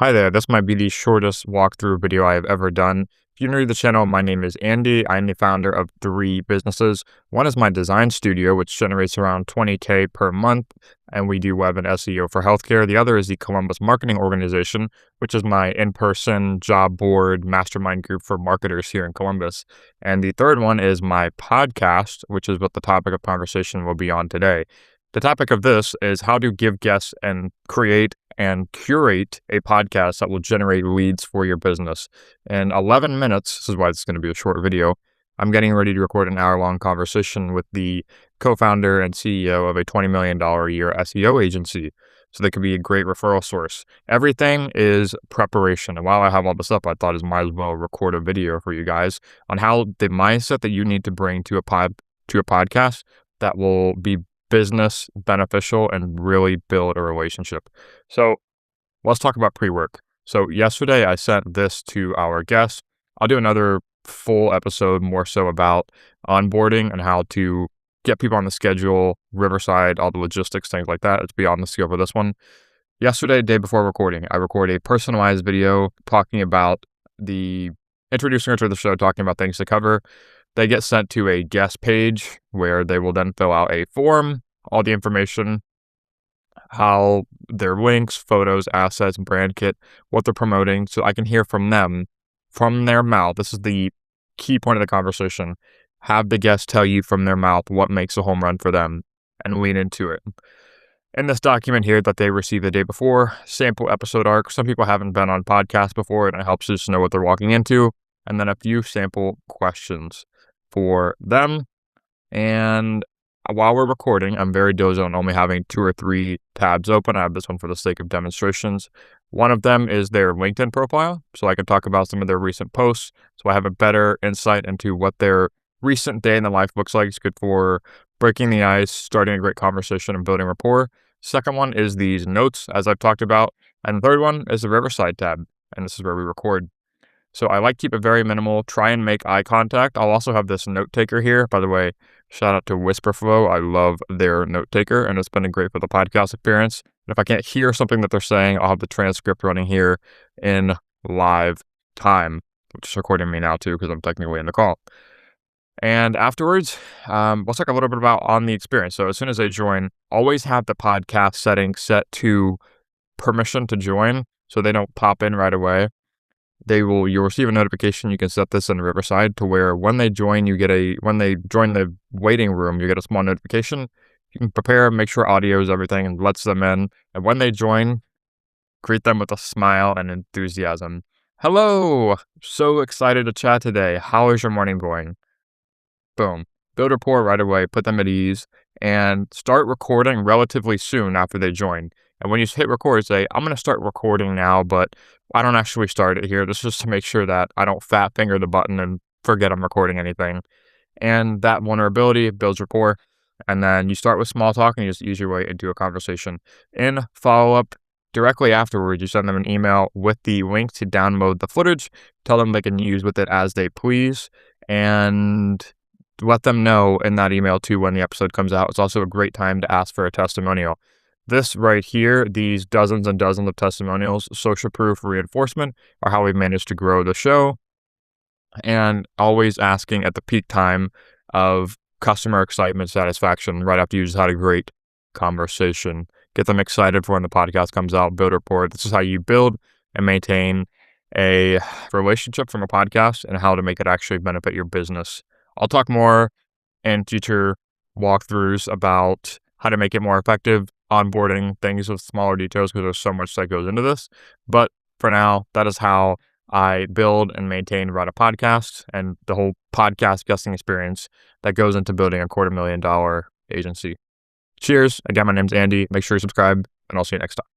Hi there, this might be the shortest walkthrough video I have ever done. If you're new to the channel, my name is Andy. I'm the founder of 3 businesses. One is my design studio, which generates around $20K per month, and we do web and SEO for healthcare. The other is the Columbus Marketing Organization, which is my in-person job board mastermind group for marketers here in Columbus. And the third one is my podcast, which is what the topic of conversation will be on today. The topic of this is how to give guests and create and curate a podcast that will generate leads for your business. In 11 minutes, this is why this is going to be a short video, I'm getting ready to record an hour-long conversation with the co-founder and CEO of a $20 million a year SEO agency. So they could be a great referral source. Everything is preparation. And while I have all this up, I thought I might as well record a video for you guys on how the mindset that you need to bring to a podcast that will be business beneficial and really build a relationship. So let's talk about pre-work. So yesterday I sent this to our guests. I'll do another full episode more so about onboarding and how to get people on the schedule, Riverside, all the logistics, things like that. It's beyond the scope of this one. Yesterday, day before recording, I recorded a personalized video talking about introducing her to the show, talking about things to cover. They get sent to a guest page where they will then fill out a form, all the information, how their links, photos, assets, brand kit, what they're promoting, so I can hear from them, from their mouth. This is the key point of the conversation. Have the guest tell you from their mouth what makes a home run for them and lean into it. In this document here that they received the day before, sample episode arc. Some people haven't been on podcasts before, and it helps us know what they're walking into. And then a few sample questions for them. And while we're recording, I'm very diligent on only having 2 or 3 tabs open. I have this one for the sake of demonstrations. One of them is their LinkedIn profile, so I can talk about some of their recent posts, so I have a better insight into what their recent day in the life looks like. It's good for breaking the ice, starting a great conversation, and building rapport. Second one is these notes, as I've talked about. And the third one is the Riverside tab, and this is where we record. So I like to keep it very minimal, try and make eye contact. I'll also have this note taker here. By the way, shout out to Whisperflow. I love their note taker, and it's been great for the podcast appearance. And if I can't hear something that they're saying, I'll have the transcript running here in live time, which is recording me now too, because I'm technically in the call. And afterwards, let's talk a little bit about on the experience. So as soon as they join, always have the podcast setting set to permission to join, so they don't pop in right away. You'll receive a notification. You can set this in Riverside to where when they join, when they join the waiting room, you get a small notification. You can prepare, make sure audio is everything and lets them in. And when they join, greet them with a smile and enthusiasm. Hello, so excited to chat today. How is your morning going? Boom. Build rapport right away, put them at ease, and start recording relatively soon after they join. And when you hit record, say, I'm going to start recording now, but I don't actually start it here. This is just to make sure that I don't fat finger the button and forget I'm recording anything. And that vulnerability builds rapport. And then you start with small talk and you just ease your way into a conversation. In follow-up, directly afterwards, you send them an email with the link to download the footage. Tell them they can use with it as they please. And let them know in that email too when the episode comes out. It's also a great time to ask for a testimonial. This right here, these dozens and dozens of testimonials, social proof reinforcement, are how we've managed to grow the show. And always asking at the peak time of customer excitement, satisfaction, right after you just had a great conversation. Get them excited for when the podcast comes out, build rapport. This is how you build and maintain a relationship from a podcast and how to make it actually benefit your business. I'll talk more in future walkthroughs about how to make it more effective, onboarding things with smaller details, because there's so much that goes into this. But for now, that is how I build and maintain and run a podcast and the whole podcast guesting experience that goes into building a $250,000 agency. Cheers. Again, my name's Andy. Make sure you subscribe, and I'll see you next time.